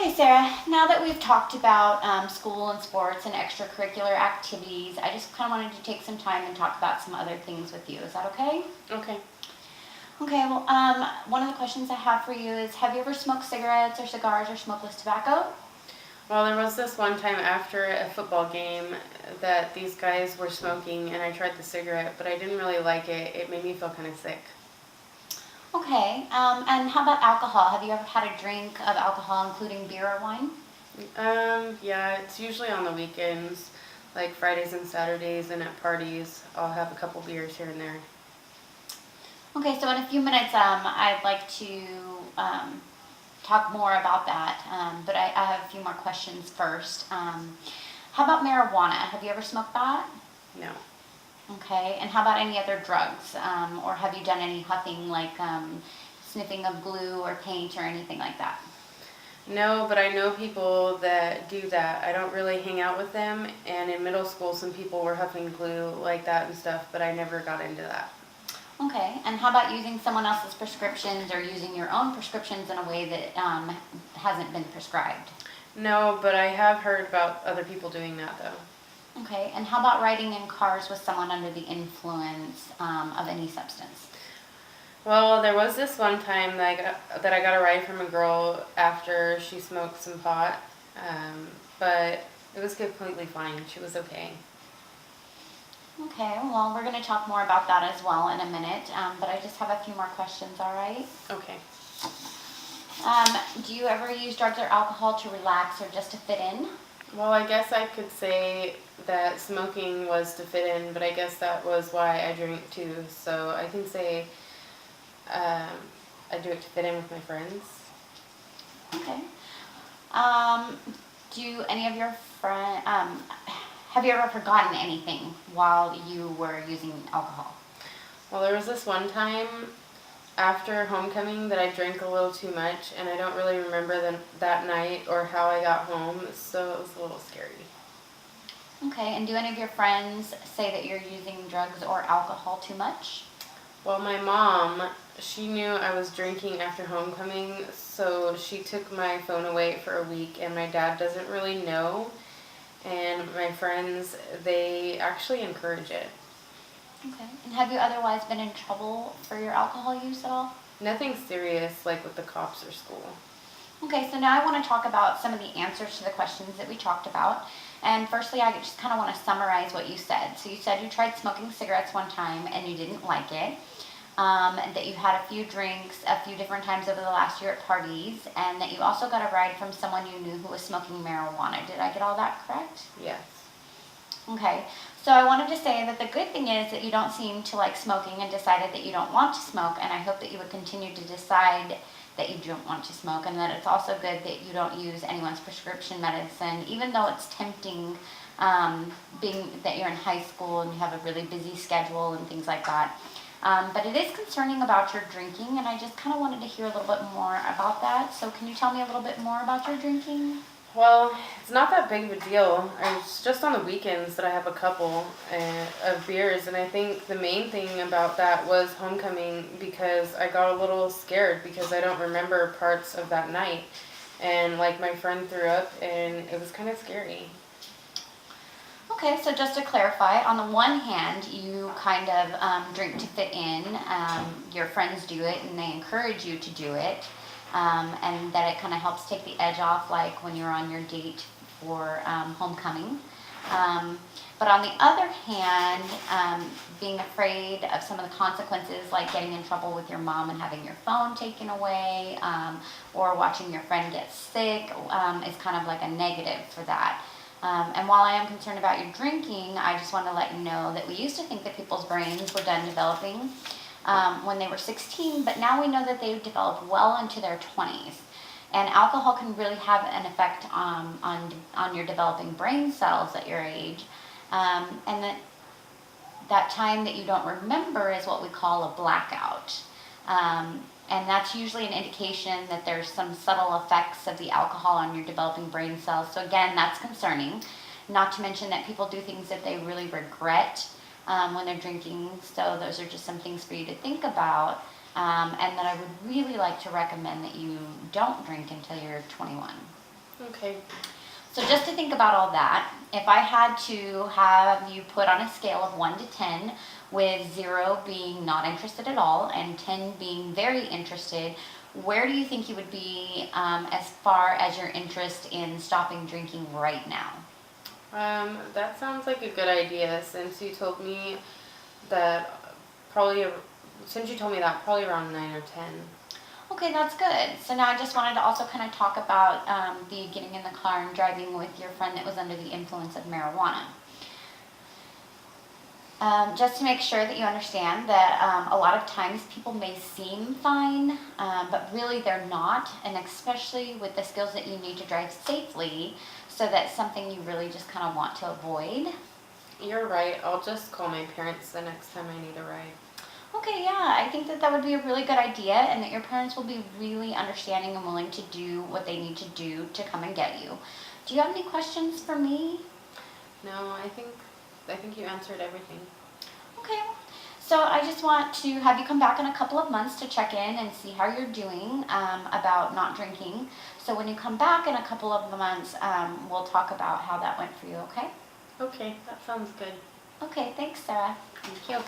Okay, Sarah, now that we've talked about school and sports and extracurricular activities, I just kind of wanted to take some time and talk about some other things with you. Is that okay? Okay. Okay, well, one of the questions I have for you is, have you ever smoked cigarettes or cigars or smokeless tobacco? Well, there was this one time after a football game that these guys were smoking, and I tried the cigarette, but I didn't really like it. It made me feel kind of sick. Okay, and how about alcohol? Have you ever had a drink of alcohol, including beer or wine? Yeah, it's usually on the weekends, like Fridays and Saturdays, and at parties, I'll have a couple beers here and there. Okay, so in a few minutes, I'd like to talk more about that, but I have a few more questions first. How about marijuana? Have you ever smoked that? No. Okay, and how about any other drugs? Or have you done any huffing, like sniffing of glue or paint or anything like that? No, but I know people that do that. I don't really hang out with them, and in middle school, some people were huffing glue like that and stuff, but I never got into that. Okay, and how about using someone else's prescriptions or using your own prescriptions in a way that hasn't been prescribed? No, but I have heard about other people doing that, though. Okay, and how about riding in cars with someone under the influence of any substance? Well, there was this one time that I got a ride from a girl after she smoked some pot, but it was completely fine. She was okay. Okay, well, we're going to talk more about that as well in a minute, but I just have a few more questions, all right? Okay. Do you ever use drugs or alcohol to relax or just to fit in? Well, I guess I could say that smoking was to fit in, but I guess that was why I drink too. So I can say I do it to fit in with my friends. Okay. Do any of your friends, have you ever forgotten anything while you were using alcohol? Well, there was this one time after homecoming that I drank a little too much, and I don't really remember that night or how I got home, so it was a little scary. Okay, and do any of your friends say that you're using drugs or alcohol too much? Well, my mom, she knew I was drinking after homecoming, so she took my phone away for a week, and my dad doesn't really know, and my friends, they actually encourage it. Okay, and have you otherwise been in trouble for your alcohol use at all? Nothing serious like with the cops or school. Okay, so now I want to talk about some of the answers to the questions that we talked about. And firstly, I just kind of want to summarize what you said. So you said you tried smoking cigarettes one time and you didn't like it. That you had a few drinks a few different times over the last year at parties, and that you also got a ride from someone you knew who was smoking marijuana. Did I get all that correct? Yes. Okay, so I wanted to say that the good thing is that you don't seem to like smoking and decided that you don't want to smoke, and I hope that you would continue to decide that you don't want to smoke, and that it's also good that you don't use anyone's prescription medicine, even though it's tempting, being that you're in high school and you have a really busy schedule and things like that. But it is concerning about your drinking, and I just kind of wanted to hear a little bit more about that. So can you tell me a little bit more about your drinking? Well, it's not that big of a deal. It's just on the weekends that I have a couple of beers, and I think the main thing about that was homecoming, because I got a little scared because I don't remember parts of that night, and like my friend threw up, and it was kind of scary. Okay, so just to clarify, on the one hand, you kind of drink to fit in. Your friends do it, and they encourage you to do it. And that it kind of helps take the edge off, like when you're on your date for homecoming. But on the other hand, being afraid of some of the consequences, like getting in trouble with your mom and having your phone taken away, or watching your friend get sick, is kind of like a negative for that. And while I am concerned about your drinking, I just want to let you know that we used to think that people's brains were done developing when they were 16, but now we know that they've developed well into their 20s. And alcohol can really have an effect on your developing brain cells at your age. And that time that you don't remember is what we call a blackout. And that's usually an indication that there's some subtle effects of the alcohol on your developing brain cells. So again, that's concerning. Not to mention that people do things that they really regret when they're drinking. So those are just some things for you to think about. And that I would really like to recommend that you don't drink until you're 21. Okay. So just to think about all that, if I had to have you put on a scale of 1 to 10, with 0 being not interested at all and 10 being very interested, where do you think you would be as far as your interest in stopping drinking right now? That sounds like a good idea since you told me that probably, since you told me that, probably around 9 or 10. Okay, that's good. So now I just wanted to also kind of talk about the getting in the car and driving with your friend that was under the influence of marijuana. Just to make sure that you understand that a lot of times people may seem fine, but really they're not, and especially with the skills that you need to drive safely, so that's something you really just kind of want to avoid. You're right. I'll just call my parents the next time I need a ride. Okay, yeah, I think that that would be a really good idea, and that your parents will be really understanding and willing to do what they need to do to come and get you. Do you have any questions for me? No, I think you answered everything. Okay, so I just want to have you come back in a couple of months to check in and see how you're doing about not drinking. So when you come back in a couple of months, we'll talk about how that went for you, okay? Okay, that sounds good. Okay, thanks, Sarah. Thank you.